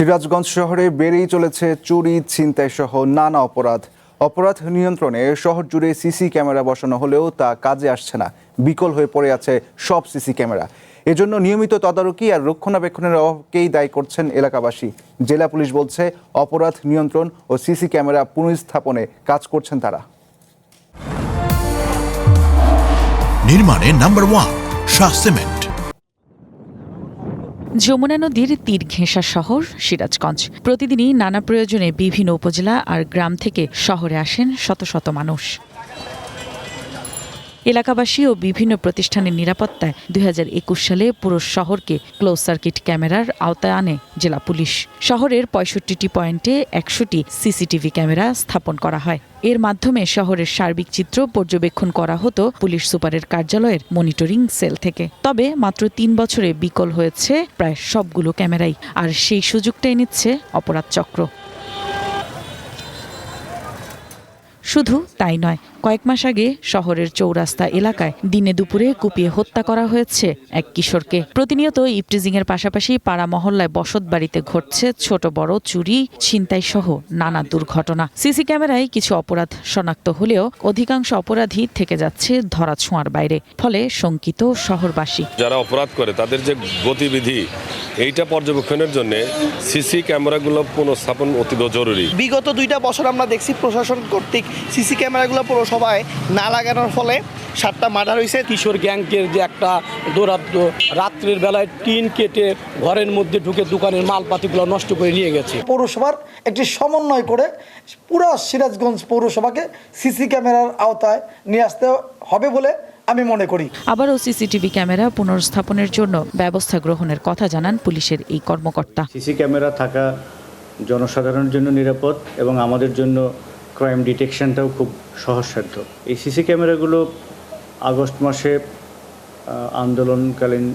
সিরাজগঞ্জ শহরে বেড়েই চলেছে চুরি, ছিনতাই সহ নানা অপরাধ নিয়ন্ত্রণে শহর জুড়ে সিসি ক্যামেরা বসানো হলেও তা কাজে আসছে না। বিকল হয়ে পড়ে আছে সব সিসি ক্যামেরা। এজন্য নিয়মিত তদারকি আর রক্ষণাবেক্ষণের অভাবকেই দায়ী করছেন এলাকাবাসী। জেলা পুলিশ বলছে, অপরাধ নিয়ন্ত্রণ ও সিসি ক্যামেরা পুনঃস্থাপনে কাজ করছেন তারা। নির্মাণে নাম্বার 1 শাহ সিমেন্ট। যমুনা নদীর তীর ঘেঁষা শহর সিরাজগঞ্জ। প্রতিদিনই নানা প্রয়োজনে বিভিন্ন উপজেলা আর গ্রাম থেকে শহরে আসেন শত শত মানুষ। এলাকাবাসী ও বিভিন্ন প্রতিষ্ঠানের নিরাপত্তায় 2021 সালে পুরো শহরকে ক্লোজ সার্কিট ক্যামেরার আওতায় আনে জেলা পুলিশ। শহরের 65টি পয়েন্টে 100টি সিসিটিভি ক্যামেরা স্থাপন করা হয়। এর মাধ্যমে শহরের সার্বিক চিত্র পর্যবেক্ষণ করা হতো পুলিশ সুপারের কার্যালয়ের মনিটরিং সেল থেকে। তবে মাত্র 3 বছরে বিকল হয়েছে প্রায় সবগুলো ক্যামেরাই, আর সেই সুযোগটাই নিচ্ছে অপরাধ চক্র। শুধু তাই নয়, কয়েক মাস আগে শহরের চৌরাস্তা এলাকায় দিনে দুপুরে কুপিয়ে হত্যা করা হয়েছে এক কিশোরকে। প্রতিনিয়ত ইপটিজিং এর পাশাপাশি পাড়া মহল্লায় বসত বাড়িতে ঘটছে ছোট বড় চুরি, ছিনতাই সহ নানা দুর্ঘটনা। সিসি ক্যামেরায় কিছু অপরাধ শনাক্ত হলেও অধিকাংশ অপরাধী থেকে যাচ্ছে ধরাছোঁয়ার বাইরে। ফলে শঙ্কিত শহরবাসী। যারা অপরাধ করে তাদের যে গতিবিধি, এইটা পর্যবেক্ষণের জন্য সিসি ক্যামেরাগুলো পুনঃস্থাপন অতীব জরুরি। বিগত 2টা বছর আমরা দেখছি প্রশাসন কর্তৃক সিসি ক্যামেরাগুলো পৌরসভায় না লাগানোর ফলে 7টা মার্ডার হয়েছে। কিশোর গ্যাংকের যে একটা দৌরাত্ম, রাত্রের বেলায় টিন কেটে ঘরের মধ্যে ঢুকে দোকানের মালপাতিগুলো নষ্ট করে নিয়ে গেছে। পৌরসভার একটি সমন্বয় করে পুরো সিরাজগঞ্জ পৌরসভাকে সিসি ক্যামেরার আওতায় নিয়ে আসতে হবে বলে আমি মনে করি। আবারও সিসিটিভি ক্যামেরা পুনর্স্থাপনের জন্য ব্যবস্থা গ্রহণের কথা জানান পুলিশের এই কর্মকর্তা। সিসি ক্যামেরা থাকা জনসাধারণের জন্য নিরাপদ এবং আমাদের জন্য ক্রাইম ডিটেকশনটাও খুব সহজসাধ্য। এই সিসি ক্যামেরাগুলো আগস্ট মাসে আন্দোলনকালীন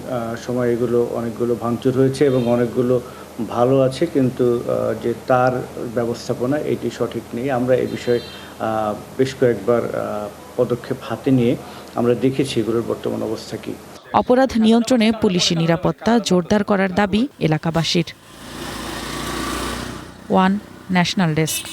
সময় এগুলো অনেকগুলো ভাঙচুর হয়েছে এবং অনেকগুলো ভালো আছে, কিন্তু যে তার ব্যবস্থাপনা এটি সঠিক নেই। আমরা এই বিষয়ে বেশ কয়েকবার পদক্ষেপ হাতে নিয়ে আমরা দেখেছি এগুলোর বর্তমান অবস্থা কী। অপরাধ নিয়ন্ত্রণে পুলিশি নিরাপত্তা জোরদার করার দাবি এলাকাবাসীর। One national desk.